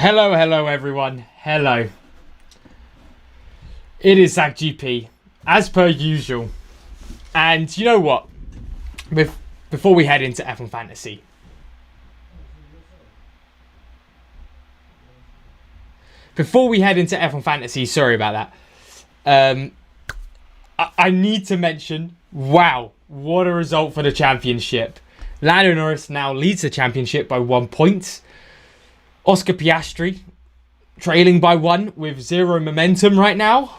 Hello everyone. Hello. It is Zach GP, as per usual. And you know what? Before we head into F1 Fantasy, sorry about that. I need to mention, wow, what a result for the championship. Lando Norris now leads the championship by 1 point. Oscar Piastri trailing by 1 with 0 momentum right now.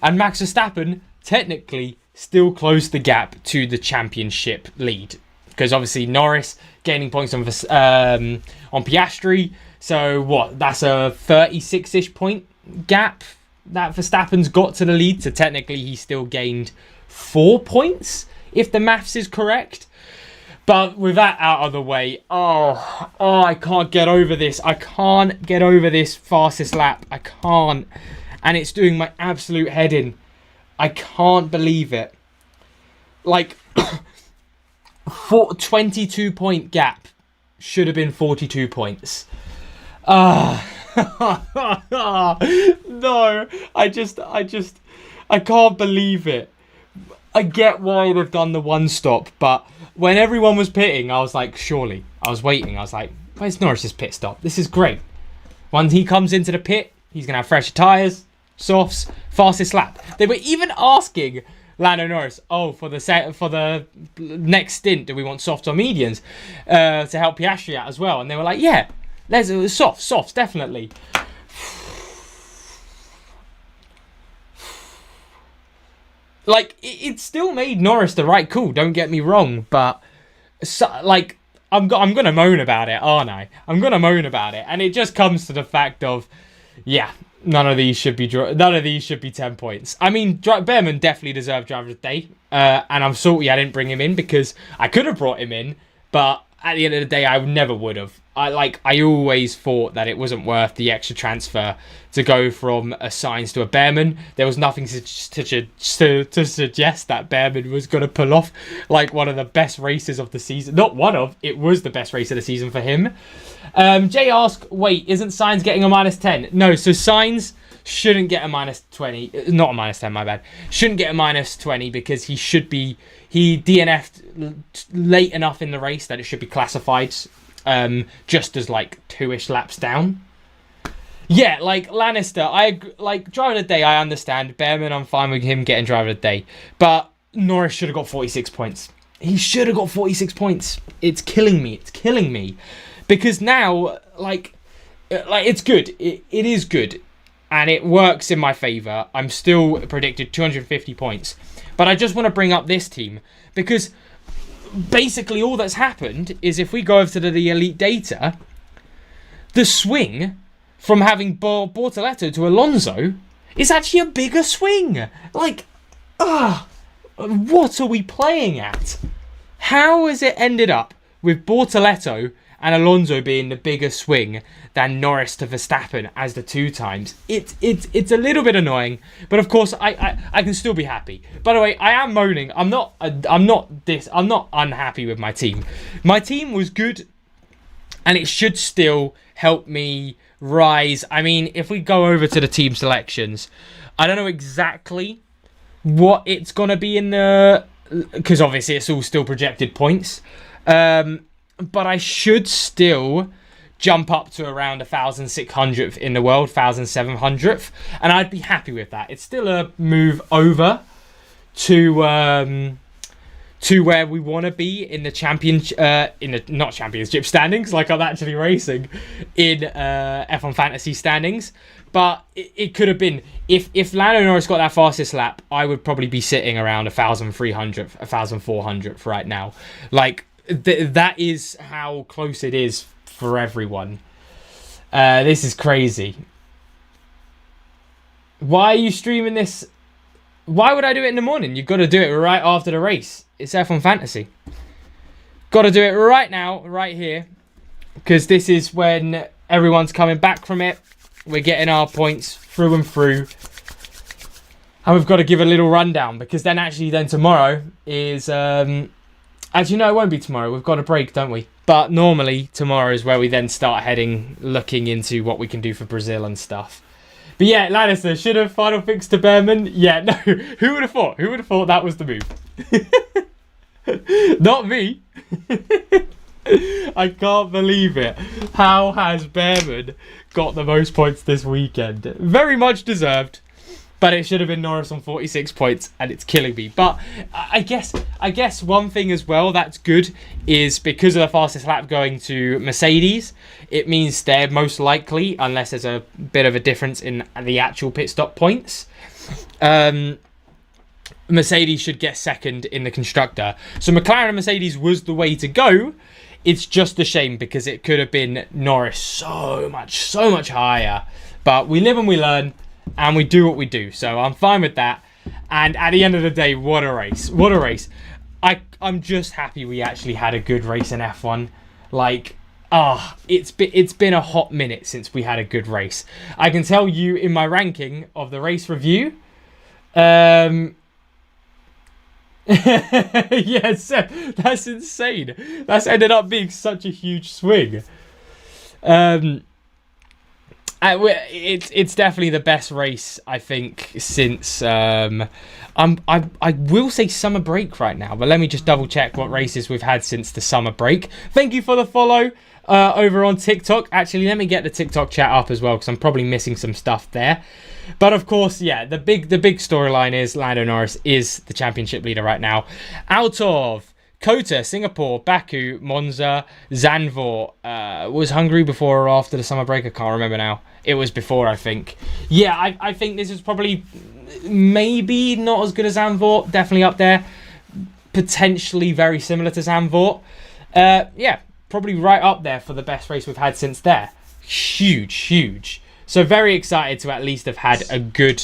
And Max Verstappen technically still closed the gap to the championship lead. Because obviously Norris gaining points on Piastri. So what? That's a 36-ish point gap that Verstappen's got to the lead. So technically he still gained 4 points, if the maths is correct. But with that out of the way, I can't get over this. I can't get over this fastest lap. I can't. And it's doing my absolute head in. I can't believe it. Like, 22-point gap should have been 42 points. No, I can't believe it. I get why they've done the one stop, but when everyone was pitting, I was like, surely. I was waiting. I was like, where's Norris's pit stop? This is great. When he comes into the pit, he's going to have fresher tyres, softs, fastest lap. They were even asking Lando Norris, for the next stint, do we want softs or mediums to help Piastri out as well? And they were like, yeah, there's softs, definitely. Like, it still made Norris the right call, don't get me wrong, but, like, I'm going to moan about it, aren't I? I'm going to moan about it, and it just comes to the fact of, yeah, none of these should be 10 points. I mean, Behrman definitely deserved Driver of the Day, and I'm salty I didn't bring him in, because I could have brought him in, but at the end of the day, I never would have. I always thought that it wasn't worth the extra transfer to go from a Sainz to a Behrman. There was nothing to suggest that Behrman was going to pull off like one of the best races of the season. Not one of, it was the best race of the season for him. Jay asked, wait, isn't Sainz getting a -10? No, so Sainz shouldn't get a -20. Not a -10, my bad. Shouldn't get a -20 because he DNF'd late enough in the race that it should be classified just as like 2-ish laps down. Yeah, like Lannister, Driver of the Day, I understand. Behrman, I'm fine with him getting Driver of the Day. But Norris should have got 46 points. He should have got 46 points. It's killing me. Because now, it's good. It is good. And it works in my favour. I'm still predicted 250 points. But I just want to bring up this team. Because basically all that's happened is if we go over to the elite data, the swing from having Bortoleto to Alonso is actually a bigger swing. What are we playing at? How has it ended up with Bortoleto and Alonso being the bigger swing than Norris to Verstappen as the 2 times? It's a little bit annoying, but of course I can still be happy. By the way, I am moaning. I'm not unhappy with my team. My team was good, and it should still help me rise. I mean, if we go over to the team selections, I don't know exactly what it's gonna be in the, because obviously it's all still projected points. But I should still jump up to around 1,600th in the world, 1,700th, and I'd be happy with that. It's still a move over to where we want to be in the not championship standings, like I'm actually racing in F1 Fantasy standings. But it could have been, if Lando Norris got that fastest lap, I would probably be sitting around 1,300th, 1,400th right now. Like, that is how close it is for everyone. This is crazy. Why are you streaming this? Why would I do it in the morning? You've got to do it right after the race. It's F1 Fantasy. Got to do it right now, right here. Because this is when everyone's coming back from it. We're getting our points through and through. And we've got to give a little rundown. Because then tomorrow is As you know, it won't be tomorrow. We've got a break, don't we? But normally, tomorrow is where we then start looking into what we can do for Brazil and stuff. But yeah, Lannister, should have final fix to Behrman? Yeah, no. Who would have thought? Who would have thought that was the move? Not me. I can't believe it. How has Behrman got the most points this weekend? Very much deserved. But it should have been Norris on 46 points, and it's killing me. But I guess one thing as well that's good is because of the fastest lap going to Mercedes, it means they're most likely, unless there's a bit of a difference in the actual pit stop points, Mercedes should get second in the constructor. So McLaren and Mercedes was the way to go. It's just a shame because it could have been Norris so much higher. But we live and we learn. And we do what we do. So I'm fine with that. And at the end of the day, what a race. What a race. I'm just happy we actually had a good race in F1. Like, it's been a hot minute since we had a good race. I can tell you in my ranking of the race review. Yes, that's insane. That's ended up being such a huge swing. It's definitely the best race I think since I will say summer break right now, but let me just double check what races we've had since the summer break. Thank you for the follow over on TikTok. Actually, let me get the TikTok chat up as well because I'm probably missing some stuff there. But of course, yeah, the big storyline is Lando Norris is the championship leader right now, out of Kota, Singapore, Baku, Monza, Zandvoort. Was Hungary before or after the summer break? I can't remember now. It was before, I think. Yeah, I think this is probably maybe not as good as Zandvoort. Definitely up there. Potentially very similar to Zandvoort. Yeah, probably right up there for the best race we've had since there. Huge. So very excited to at least have had a good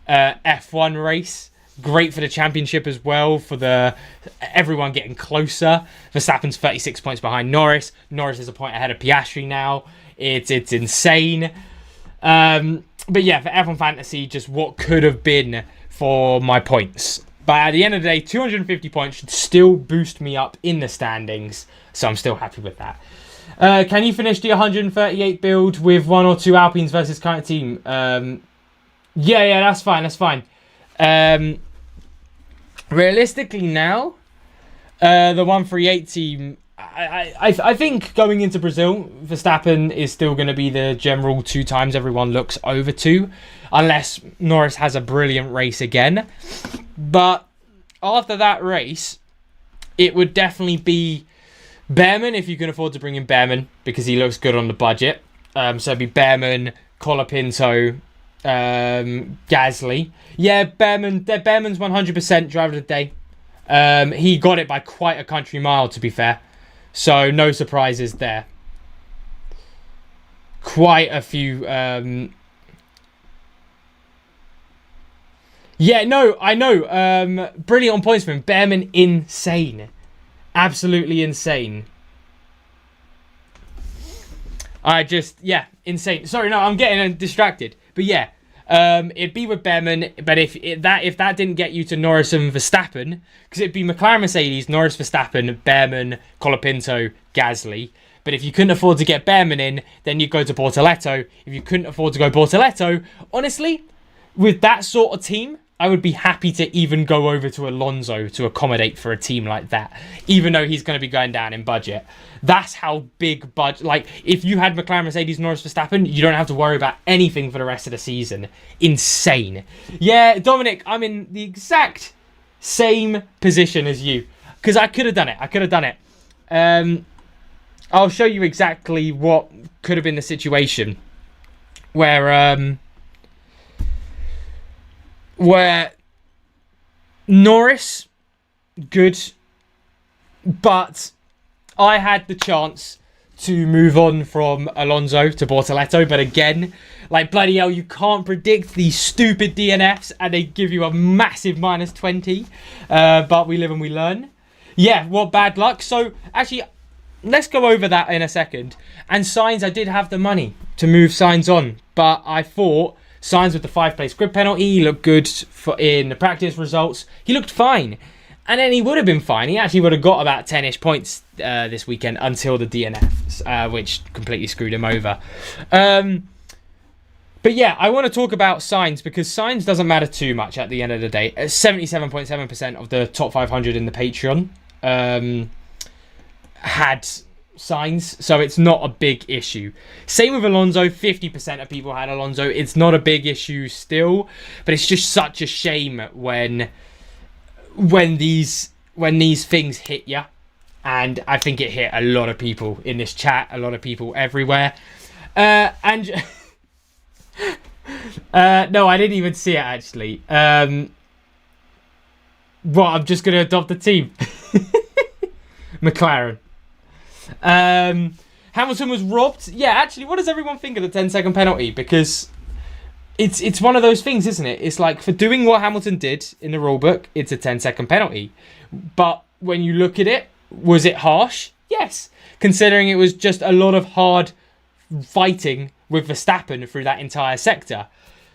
F1 race. Great for the championship as well, for everyone getting closer. Verstappen's 36 points behind Norris. Norris is a point ahead of Piastri now. It's insane. But yeah, for F1 Fantasy, just what could have been for my points. But at the end of the day, 250 points should still boost me up in the standings. So I'm still happy with that. Can you finish the 138 build with 1 or 2 Alpines versus current team? Yeah, that's fine. Realistically now, the 138 team, I think going into Brazil, Verstappen is still going to be the general 2 times everyone looks over to, unless Norris has a brilliant race again. But after that race, it would definitely be Behrman, if you can afford to bring in Behrman, because he looks good on the budget. So it'd be Behrman, Colapinto, Gasly. Yeah, Behrman's 100% driver of the day. He got it by quite a country mile, to be fair. So no surprises there. Quite a few. Yeah, no, I know. Brilliant on points for him. Behrman, insane. Absolutely insane. Yeah, insane. Sorry, no, I'm getting distracted. But yeah, it'd be with Behrman. But if that didn't get you to Norris and Verstappen, because it'd be McLaren, Mercedes, Norris, Verstappen, Behrman, Colapinto, Gasly. But if you couldn't afford to get Behrman in, then you'd go to Bortoletto. If you couldn't afford to go Bortoletto, honestly, with that sort of team, I would be happy to even go over to Alonso to accommodate for a team like that, even though he's going to be going down in budget. That's how big budget. Like, if you had McLaren, Mercedes, Norris, Verstappen, you don't have to worry about anything for the rest of the season. Insane. Yeah, Dominic, I'm in the exact same position as you, because I could have done it. I'll show you exactly what could have been the situation where Norris, good, but I had the chance to move on from Alonso to Bortoletto, but again, like, bloody hell, you can't predict these stupid DNFs, and they give you a massive minus 20, but we live and we learn. Yeah, what bad luck. So, actually, let's go over that in a second. And Sainz, I did have the money to move Sainz on, but I thought Sainz with the 5th place grid penalty, he looked good in the practice results. He looked fine. And then he would have been fine. He actually would have got about 10-ish points this weekend until the DNFs, which completely screwed him over. But yeah, I want to talk about Sainz because Sainz doesn't matter too much at the end of the day. 77.7% of the top 500 in the Patreon had Sainz, so it's not a big issue. Same with Alonso. 50% of people had Alonso. It's not a big issue still, but it's just such a shame when these things hit you, and I think it hit a lot of people in this chat, a lot of people everywhere, and no, I didn't even see it actually. I'm just gonna adopt the team. McLaren. Hamilton was robbed. Yeah, actually, what does everyone think of the 10-second penalty? Because it's one of those things, isn't it? It's like, for doing what Hamilton did in the rulebook, it's a 10-second penalty. But when you look at it, was it harsh? Yes. Considering it was just a lot of hard fighting with Verstappen through that entire sector.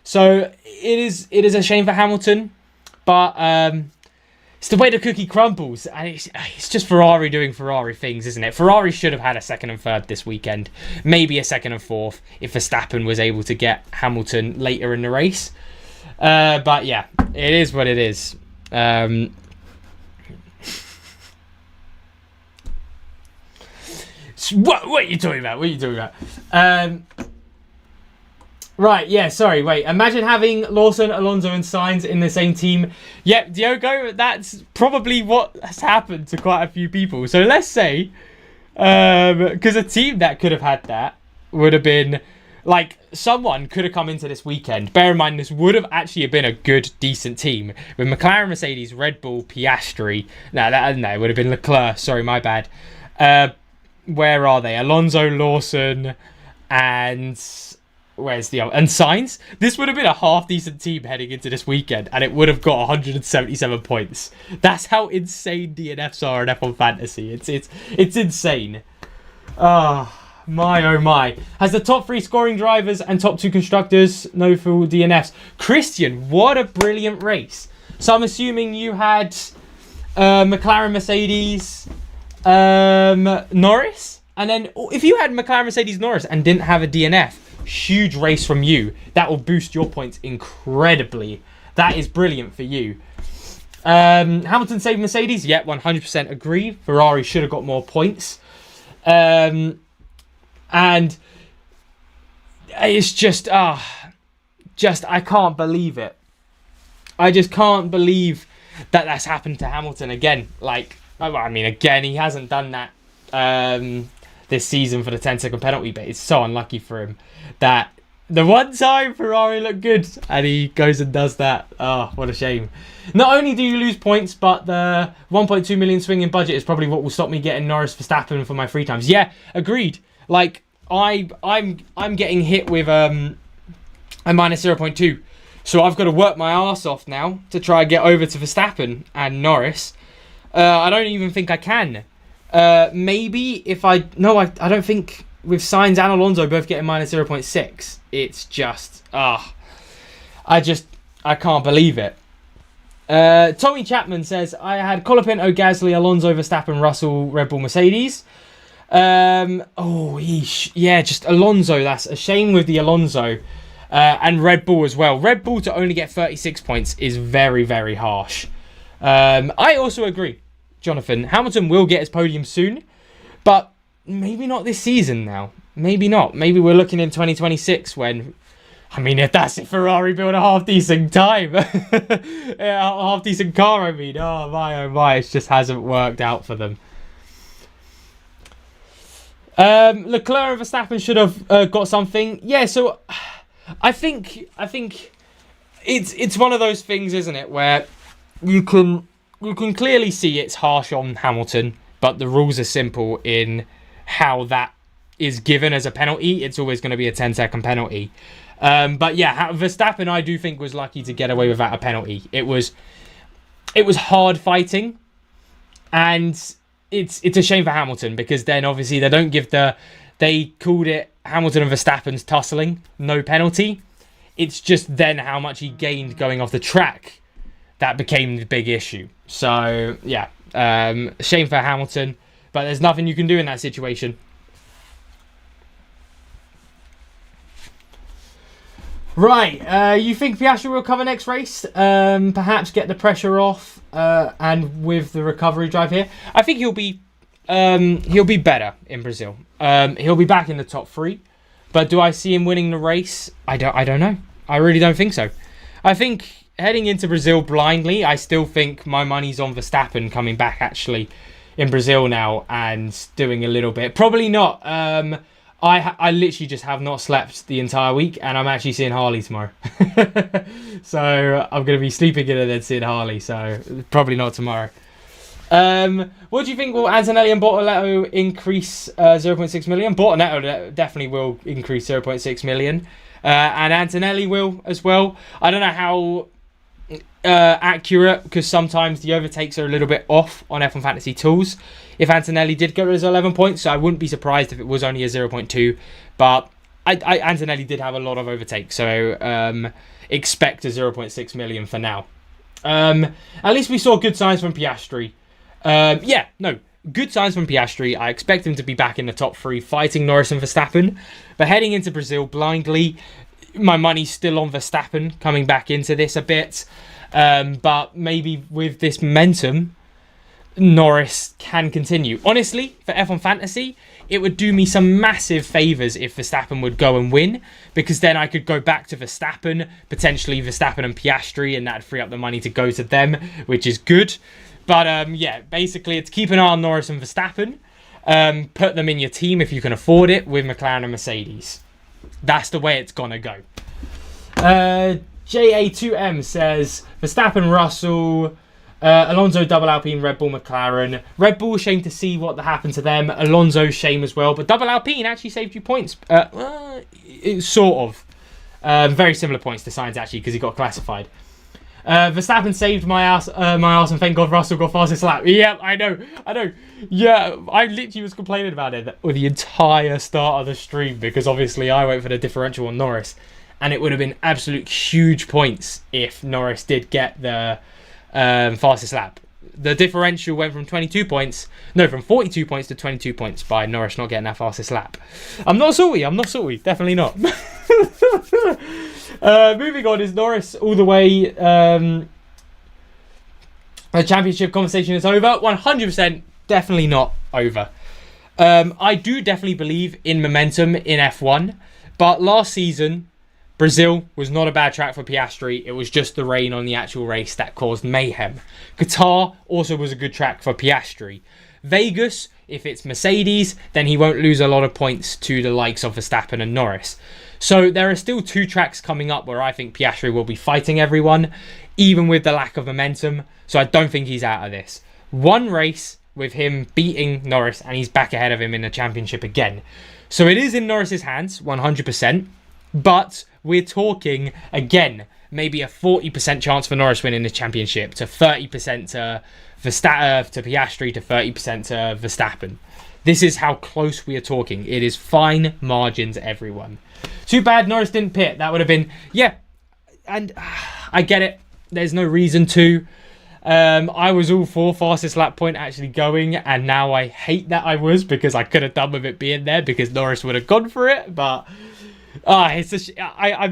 So it is a shame for Hamilton, but it's the way the cookie crumbles, and it's just Ferrari doing Ferrari things, isn't it? Ferrari should have had a second and third this weekend, maybe a second and fourth if Verstappen was able to get Hamilton later in the race. But yeah, it is what it is. What are you talking about? What are you talking about? Right, yeah, sorry, wait. Imagine having Lawson, Alonso and Sainz in the same team. Yep, Diogo, that's probably what has happened to quite a few people. So let's say, because a team that could have had that would have been, like, someone could have come into this weekend. Bear in mind, this would have actually been a good, decent team. With McLaren, Mercedes, Red Bull, Piastri. No, it would have been Leclerc. Sorry, my bad. Where are they? Alonso, Lawson, and where's the other? And Sainz. This would have been a half decent team heading into this weekend, and it would have got 177 points. That's how insane DNFs are in F1 Fantasy. It's insane. Oh my, oh my. Has the top 3 scoring drivers and top 2 constructors no full DNFs? Christian, what a brilliant race. So I'm assuming you had McLaren, Mercedes, Norris, and then if you had McLaren, Mercedes, Norris and didn't have a DNF, huge race from you. That will boost your points incredibly. That is brilliant for you. Hamilton saved Mercedes. Yeah, 100% agree. Ferrari should have got more points. And it's just I can't believe it. I just can't believe that that's happened to Hamilton again. Like, I mean, again, he hasn't done that this season for the 10-second penalty, but it's so unlucky for him that the one time Ferrari looked good and he goes and does that. Oh, what a shame. Not only do you lose points, but the 1.2 million swing in budget is probably what will stop me getting Norris Verstappen for my free times. Yeah, agreed. Like, I'm getting hit with a minus 0.2. So I've got to work my arse off now to try and get over to Verstappen and Norris. I don't even think I can. Maybe if I don't think with Sainz and Alonso both getting minus 0.6. It's just, I can't believe it. Tommy Chapman says, I had Colapinto, Gasly, Alonso, Verstappen, Russell, Red Bull, Mercedes. Just Alonso. That's a shame with the Alonso. And Red Bull as well. Red Bull to only get 36 points is very, very harsh. I also agree, Jonathan. Hamilton will get his podium soon, but maybe not this season now. Maybe not. Maybe we're looking in 2026 when, I mean, if Ferrari build a half-decent time. A half-decent car, I mean. Oh my. It just hasn't worked out for them. Leclerc and Verstappen should have got something. Yeah, so I think it's one of those things, isn't it, where you can clearly see it's harsh on Hamilton, but the rules are simple in how that is given as a penalty. It's always going to be a 10-second penalty. But yeah, Verstappen, I do think, was lucky to get away without a penalty. It was hard fighting, and it's a shame for Hamilton because then obviously they called it Hamilton and Verstappen's tussling, no penalty. It's just then how much he gained going off the track that became the big issue. So, yeah, shame for Hamilton, but there's nothing you can do in that situation. Right, you think Piastri will cover next race? Perhaps get the pressure off, and with the recovery drive here, I think he'll be better in Brazil. He'll be back in the top 3, but do I see him winning the race? I don't know. I really don't think so. I think heading into Brazil blindly, I still think my money's on Verstappen coming back actually in Brazil now and doing a little bit. Probably not. I literally just have not slept the entire week, and I'm actually seeing Harley tomorrow. So I'm going to be sleeping in and then seeing Harley, so probably not tomorrow. What do you think? Will Antonelli and Bortoletto increase 0.6 million? Bortoletto definitely will increase 0.6 million. And Antonelli will as well. I don't know how accurate, because sometimes the overtakes are a little bit off on F1 Fantasy Tools. If Antonelli did go to his 11 points, so I wouldn't be surprised if it was only a 0.2. But Antonelli did have a lot of overtakes, so expect a 0.6 million for now. At least we saw good signs from Piastri. Good signs from Piastri. I expect him to be back in the top 3, fighting Norris and Verstappen. But heading into Brazil blindly, my money's still on Verstappen coming back into this a bit. But maybe with this momentum, Norris can continue. Honestly, for F1 Fantasy, it would do me some massive favours if Verstappen would go and win, because then I could go back to Verstappen, potentially Verstappen and Piastri, and that'd free up the money to go to them, which is good. But basically it's keep an eye on Norris and Verstappen. Put them in your team if you can afford it with McLaren and Mercedes. That's the way it's gonna go. JA2M says Verstappen, Russell, Alonso, double Alpine, Red Bull, McLaren. Red Bull, shame to see what happened to them. Alonso, shame as well. But double Alpine actually saved you points. Sort of. Very similar points to Sainz actually, because he got classified. Verstappen saved my ass, and thank God Russell got fastest lap. Yeah, I know. Yeah, I literally was complaining about it with the entire start of the stream, because obviously I went for the differential on Norris, and it would have been absolute huge points if Norris did get the fastest lap. The differential went from 42 points to 22 points by Norris not getting that fastest lap. I'm not salty, definitely not. Moving on, is Norris all the way? The championship conversation is over. 100% definitely not over. I do definitely believe in momentum in F1, but last season Brazil was not a bad track for Piastri. It was just the rain on the actual race that caused mayhem. Qatar also was a good track for Piastri. Vegas, if it's Mercedes, then he won't lose a lot of points to the likes of Verstappen and Norris. So there are still 2 tracks coming up where I think Piastri will be fighting everyone, even with the lack of momentum. So I don't think he's out of this. 1 race with him beating Norris, and he's back ahead of him in the championship again. So it is in Norris's hands, 100%. But we're talking, again, maybe a 40% chance for Norris winning the championship, to 30% to Piastri, to 30% to Verstappen. This is how close we are talking. It is fine margins, everyone. Too bad Norris didn't pit. That would have been, and I get it. There's no reason to. I was all for fastest lap point actually going, and now I hate that I was, because I could have done with it being there, because Norris would have gone for it, but I'm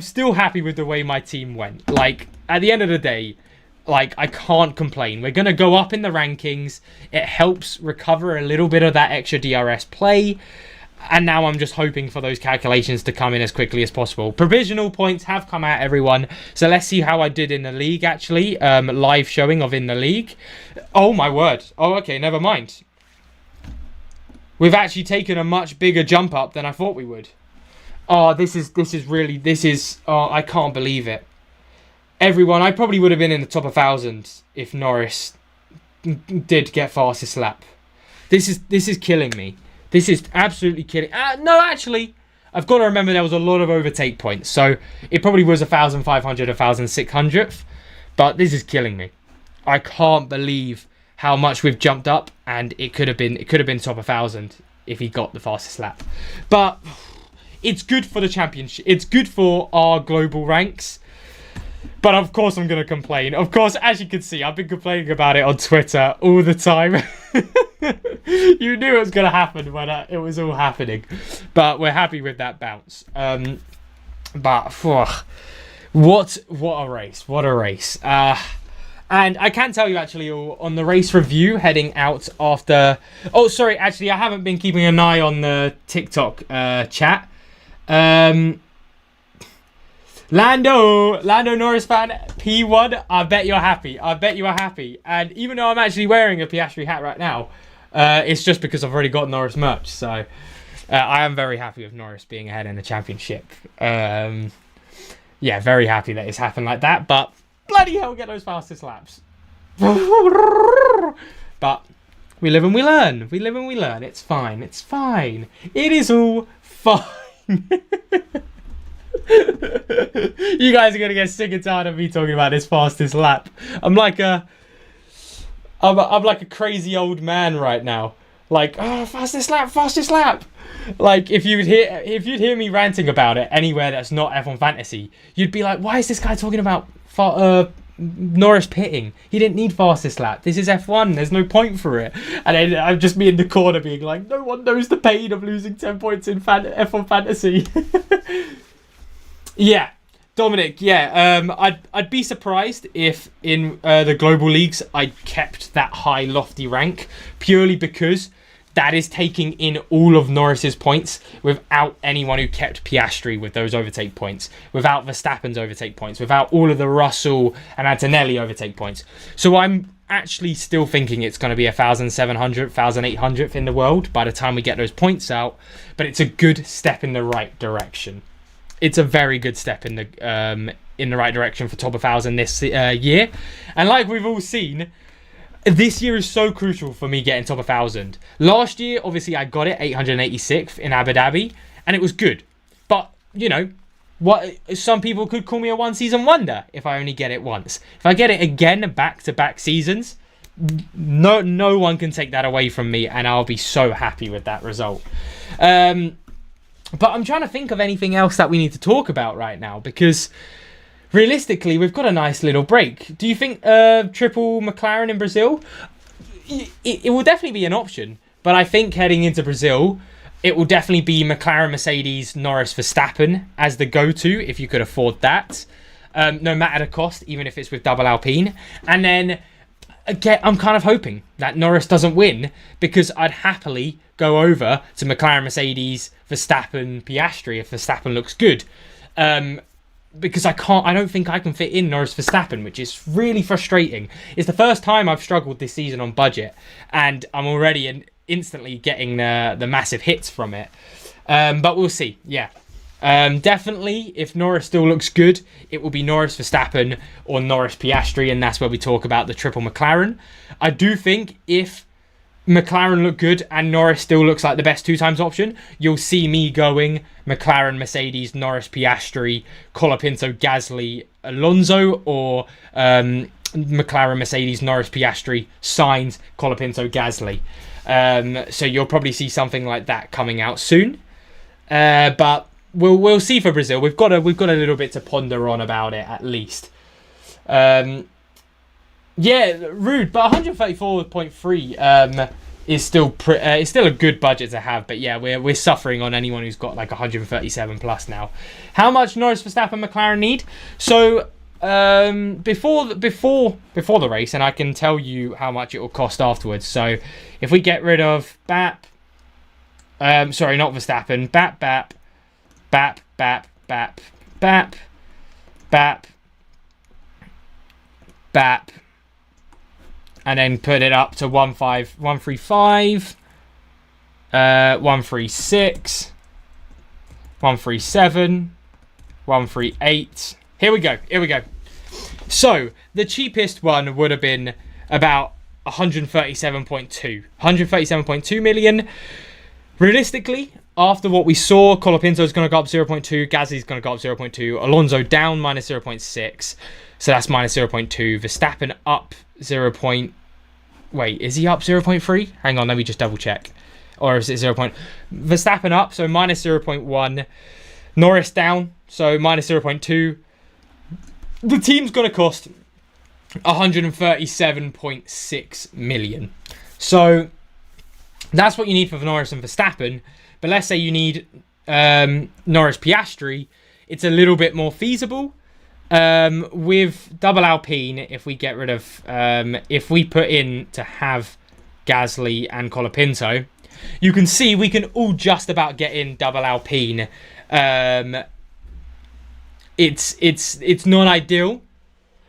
still happy with the way my team went. Like, at the end of the day, like, I can't complain. We're going to go up in the rankings. It helps recover a little bit of that extra DRS play. And now I'm just hoping for those calculations to come in as quickly as possible. Provisional points have come out, everyone. So let's see how I did in the league, actually. Live showing of in the league. Oh, my word. Oh, okay, never mind. We've actually taken a much bigger jump up than I thought we would. Oh, this is, oh, I can't believe it. Everyone, I probably would have been in the top 1,000 if Norris did get fastest lap. This is killing me. This is absolutely killing. No, actually, I've got to remember there was a lot of overtake points, so it probably was 1,500, 1,600th. But this is killing me. I can't believe how much we've jumped up, and it could have been top 1,000 if he got the fastest lap. But it's good for the championship. It's good for our global ranks. But of course I'm going to complain. Of course, as you can see, I've been complaining about it on Twitter all the time. You knew it was going to happen when it was all happening. But we're happy with that bounce. But what a race. What a race. And I can tell you actually on the race review heading out after... Oh, sorry. Actually, I haven't been keeping an eye on the TikTok chat. Lando Norris fan, P1, I bet you're happy. I bet you are happy. And even though I'm actually wearing a Piastri hat right now, it's just because I've already got Norris merch. So I am very happy with Norris being ahead in the championship. Yeah, very happy that it's happened like that. But bloody hell, get those fastest laps. But we live and we learn. We live and we learn. It's fine. It's fine. It is all fine. You guys are gonna get sick and tired of me talking about this fastest lap. I'm like a crazy old man right now. Like, oh, fastest lap. Like if you'd hear me ranting about it anywhere that's not F1 Fantasy, you'd be like, why is this guy talking about Norris pitting? He didn't need fastest lap. This is F1. There's no point for it. And then I'm just me in the corner being like, no one knows the pain of losing 10 points in F1 Fantasy. Yeah, Dominic, yeah, I'd be surprised if in the global leagues I kept that high lofty rank, purely because that is taking in all of Norris's points without anyone who kept Piastri with those overtake points, without Verstappen's overtake points, without all of the Russell and Antonelli overtake points. So I'm actually still thinking it's going to be 1,700th, 1,800th in the world by the time we get those points out, but it's a good step in the right direction. It's a very good step in the right direction for top 1,000 this year. And like we've all seen, this year is so crucial for me getting top 1,000. Last year, obviously, I got it 886th in Abu Dhabi, and it was good. But, you know, what some people could call me a one-season wonder if I only get it once. If I get it again back-to-back seasons, no one can take that away from me, and I'll be so happy with that result. But I'm trying to think of anything else that we need to talk about right now, because realistically, we've got a nice little break. Do you think triple McLaren in Brazil? It will definitely be an option, but I think heading into Brazil, it will definitely be McLaren, Mercedes, Norris, Verstappen as the go-to if you could afford that, no matter the cost, even if it's with double Alpine. And then again, I'm kind of hoping that Norris doesn't win, because I'd happily go over to McLaren, Mercedes, Verstappen, Piastri if Verstappen looks good. Because I don't think I can fit in Norris Verstappen, which is really frustrating. It's the first time I've struggled this season on budget, and I'm already instantly getting the massive hits from it. But we'll see. Yeah. Definitely, if Norris still looks good, it will be Norris Verstappen or Norris Piastri, and that's where we talk about the triple McLaren. I do think if McLaren look good and Norris still looks like the best 2x option, you'll see me going McLaren, Mercedes, Norris, Piastri, Colapinto, Gasly, Alonso, or McLaren, Mercedes, Norris, Piastri, Sainz, Colapinto, Gasly. So you'll probably see something like that coming out soon. But we'll see for Brazil. We've got a little bit to ponder on about it at least. Yeah, rude, but 134.3 is still a good budget to have. But yeah, we're suffering on anyone who's got like 137 plus now. How much Norris, Verstappen, McLaren need? So before the race, and I can tell you how much it will cost afterwards. So if we get rid of BAP, sorry, not Verstappen, BAP, and then put it up to 135, 136, 137, 138. Here we go. So the cheapest one would have been about 137.2 million. Realistically, after what we saw, Colapinto's going to go up 0.2, Gasly's going to go up 0.2, Alonso down minus 0.6, so that's minus 0.2. Verstappen up 0. Wait, is he up 0.3? Hang on, let me just double check. Or is it 0. Verstappen up, so minus 0.1. Norris down, so minus 0.2. the team's going to cost 137.6 million. So that's what you need for Norris and Verstappen. But let's say you need Norris Piastri. It's a little bit more feasible. With double Alpine, if we get rid of, if we put in to have Gasly and Colapinto, you can see we can all just about get in double Alpine. It's not ideal,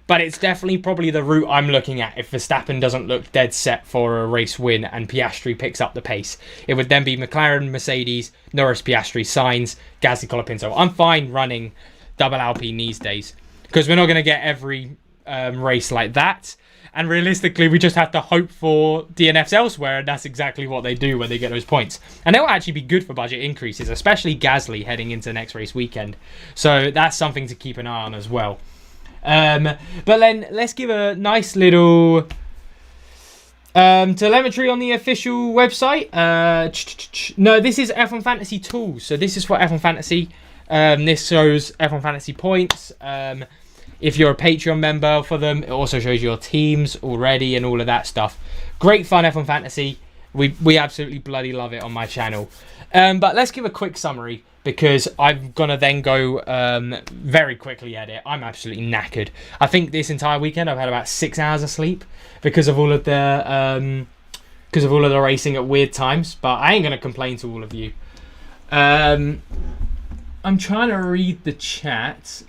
but it's definitely probably the route I'm looking at if Verstappen doesn't look dead set for a race win and Piastri picks up the pace. It would then be McLaren, Mercedes, Norris, Piastri, Sainz, Gasly, Colapinto. I'm fine running double Alpine these days, because we're not going to get every race like that. And realistically, we just have to hope for DNFs elsewhere, and that's exactly what they do when they get those points. And they'll actually be good for budget increases, especially Gasly heading into next race weekend. So that's something to keep an eye on as well. But then let's give a nice little telemetry on the official website. No, this is F1 Fantasy Tools. So this is for F1 Fantasy. This shows F1 Fantasy points. If you're a Patreon member for them, it also shows your teams already and all of that stuff. Great fun F1 Fantasy. We absolutely bloody love it on my channel. But let's give a quick summary, because I'm going to then go very quickly at it. I'm absolutely knackered. I think this entire weekend I've had about 6 hours of sleep because of all of the racing at weird times. But I ain't going to complain to all of you. I'm trying to read the chat,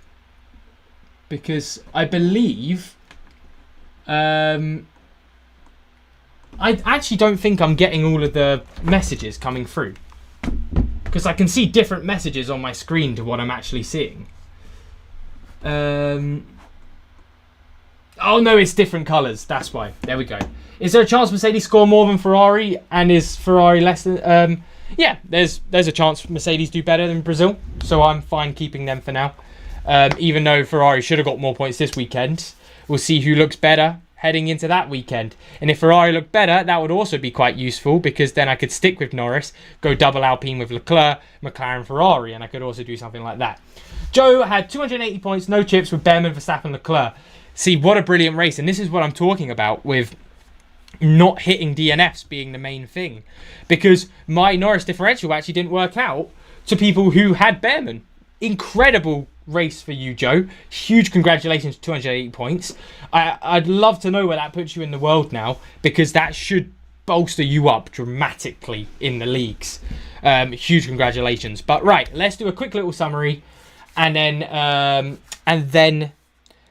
because I believe I actually don't think I'm getting all of the messages coming through, because I can see different messages on my screen to what I'm actually seeing. Oh no, it's different colours. That's why. There we go. Is there a chance Mercedes score more than Ferrari, and is Ferrari less than... yeah, there's a chance Mercedes do better than Brazil, so I'm fine keeping them for now. Even though Ferrari should have got more points this weekend. We'll see who looks better heading into that weekend. And if Ferrari looked better, that would also be quite useful, because then I could stick with Norris, go double Alpine with Leclerc, McLaren, Ferrari, and I could also do something like that. Joe had 280 points, no chips, with Behrman, Verstappen, Leclerc. See, what a brilliant race. And this is what I'm talking about with not hitting DNFs being the main thing, because my Norris differential actually didn't work out to people who had Behrman. Incredible race for you, Joe. Huge congratulations, 280 points. I'd love to know where that puts you in the world now, because that should bolster you up dramatically in the leagues. Huge congratulations. But right, let's do a quick little summary, and then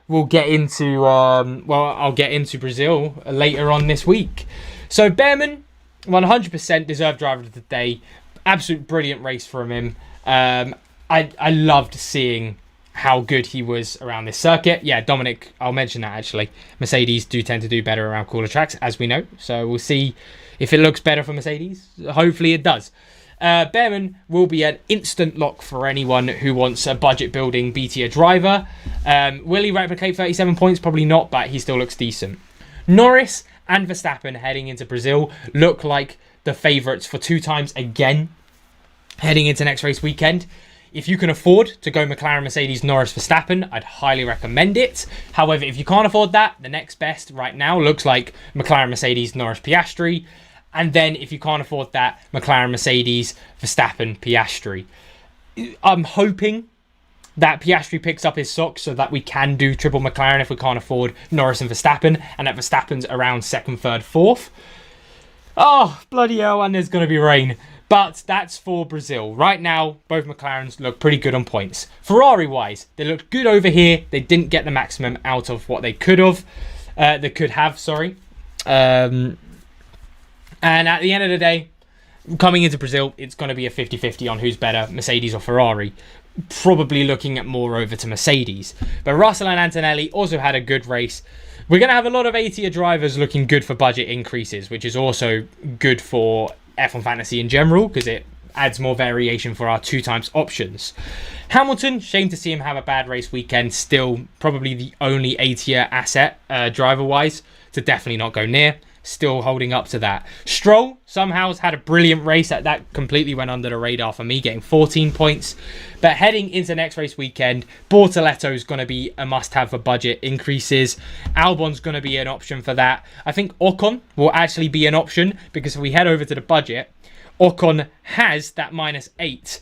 we'll get into I'll get into Brazil later on this week. So Behrman, 100% deserved driver of the day. Absolute brilliant race from him. I loved seeing how good he was around this circuit. Yeah, Dominic, I'll mention that actually. Mercedes do tend to do better around cooler tracks, as we know. So we'll see if it looks better for Mercedes. Hopefully it does. Behrman will be an instant lock for anyone who wants a budget building B tier driver. Will he replicate 37 points? Probably not, but he still looks decent. Norris and Verstappen heading into Brazil look like the favourites for 2 times again heading into next race weekend. If you can afford to go McLaren, Mercedes, Norris, Verstappen, I'd highly recommend it. However, if you can't afford that, the next best right now looks like McLaren, Mercedes, Norris, Piastri. And then if you can't afford that, McLaren, Mercedes, Verstappen, Piastri. I'm hoping that Piastri picks up his socks so that we can do triple McLaren if we can't afford Norris and Verstappen, and that Verstappen's around 2nd, 3rd, 4th. Oh, bloody hell, and there's going to be rain. But that's for Brazil. Right now, both McLarens look pretty good on points. Ferrari-wise, they looked good over here. They didn't get the maximum out of what they could have. And at the end of the day, coming into Brazil, it's going to be a 50-50 on who's better, Mercedes or Ferrari. Probably looking at more over to Mercedes. But Russell and Antonelli also had a good race. We're going to have a lot of A-tier drivers looking good for budget increases, which is also good for F1 Fantasy in general, because it adds more variation for our 2 times options. Hamilton, shame to see him have a bad race weekend. Still probably the only A-tier asset driver-wise to definitely not go near. still holding up to that. Stroll somehow has had a brilliant race. That completely went under the radar for me, getting 14 points. But heading into next race weekend, Bortoletto's going to be a must-have for budget increases. Albon's going to be an option for that. I think Ocon will actually be an option, because if we head over to the budget, Ocon has that -8.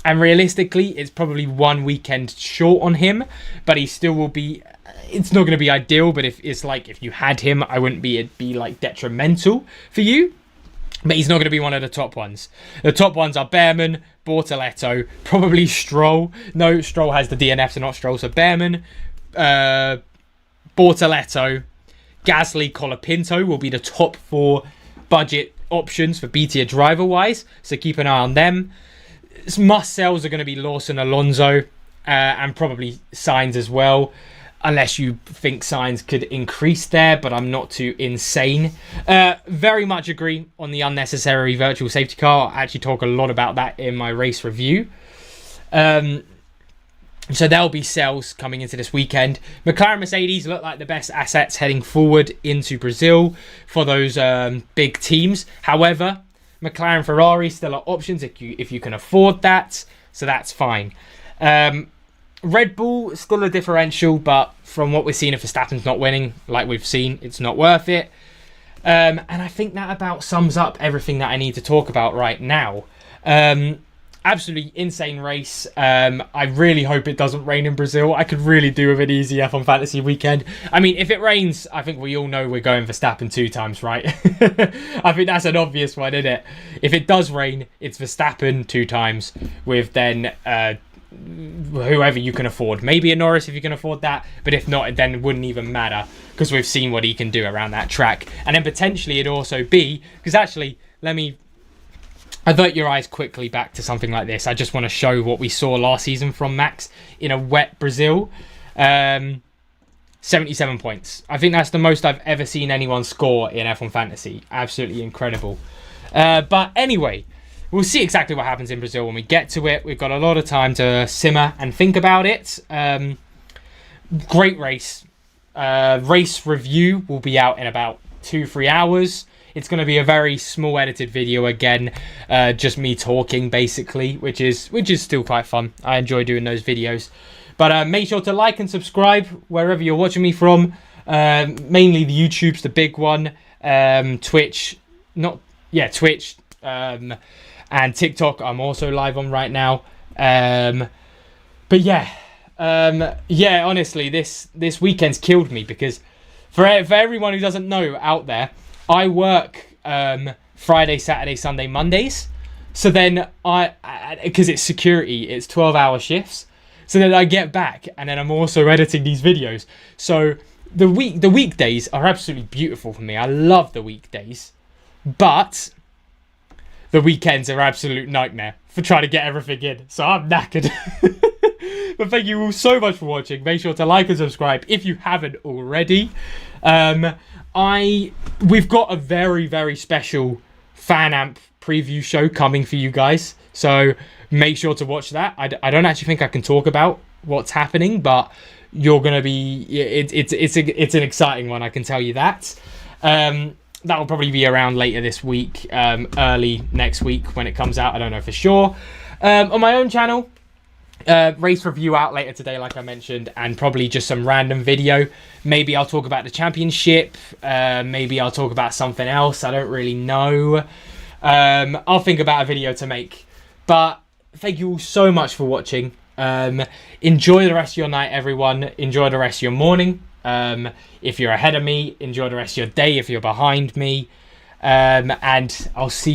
And realistically, it's probably one weekend short on him, but he still will be. It's not going to be ideal, but if you had him, I wouldn't be like detrimental for you. But he's not going to be one of the top ones. The top ones are Behrman, Bortoletto, probably Stroll. No, Stroll has the DNF, so not Stroll. So Behrman, Bortoletto, Gasly, Colapinto will be the top 4 budget options for BTA driver wise. So keep an eye on them. Must sells are going to be Lawson, Alonso, and probably Sainz as well, unless you think Sainz could increase there, but I'm not too insane. Very much agree on the unnecessary virtual safety car. I actually talk a lot about that in my race review. So there'll be sales coming into this weekend. McLaren, Mercedes look like the best assets heading forward into Brazil for those big teams. However, McLaren, Ferrari still are options if you can afford that, so that's fine. Red Bull still a differential, but from what we're seeing, if Verstappen's not winning, like we've seen, it's not worth it. And I think that about sums up everything that I need to talk about right now. Absolutely insane race. I really hope it doesn't rain in Brazil. I could really do with an easy F1 Fantasy weekend. I mean, if it rains, I think we all know we're going Verstappen 2 times, right? I think that's an obvious one, isn't it? If it does rain, it's Verstappen 2 times with then whoever you can afford. Maybe a Norris if you can afford that, but if not, then it wouldn't even matter, because we've seen what he can do around that track. And then potentially it'd also be, because actually, let me avert your eyes quickly back to something like this. I just want to show what we saw last season from Max in a wet Brazil. 77 points. I think that's the most I've ever seen anyone score in F1 Fantasy. Absolutely incredible. But anyway, we'll see exactly what happens in Brazil when we get to it. We've got a lot of time to simmer and think about it. Great race. Race review will be out in about 2-3 hours. It's going to be a very small edited video again, just me talking basically, which is still quite fun. I enjoy doing those videos. But make sure to like and subscribe wherever you're watching me from. Mainly the YouTube's the big one. Twitch, and TikTok I'm also live on right now. But yeah, honestly, this weekend's killed me, because for everyone who doesn't know out there, I work Friday, Saturday, Sunday, Mondays. So then because it's security, it's 12-hour shifts. So then I get back and then I'm also editing these videos. So the weekdays are absolutely beautiful for me. I love the weekdays. But the weekends are absolute nightmare for trying to get everything in. So I'm knackered. But thank you all so much for watching. Make sure to like and subscribe if you haven't already. We've got a very, very special Fan Amp preview show coming for you guys, so make sure to watch that. I don't actually think I can talk about what's happening, but you're gonna be it's an exciting one, I can tell you that. That will probably be around later this week, early next week when it comes out. I don't know for sure. On my own channel, race review out later today, like I mentioned, and probably just some random video. Maybe I'll talk about the championship. Maybe I'll talk about something else. I don't really know. I'll think about a video to make. But thank you all so much for watching. Enjoy the rest of your night, everyone. Enjoy the rest of your morning. If you're ahead of me, enjoy the rest of your day if you're behind me. And I'll see you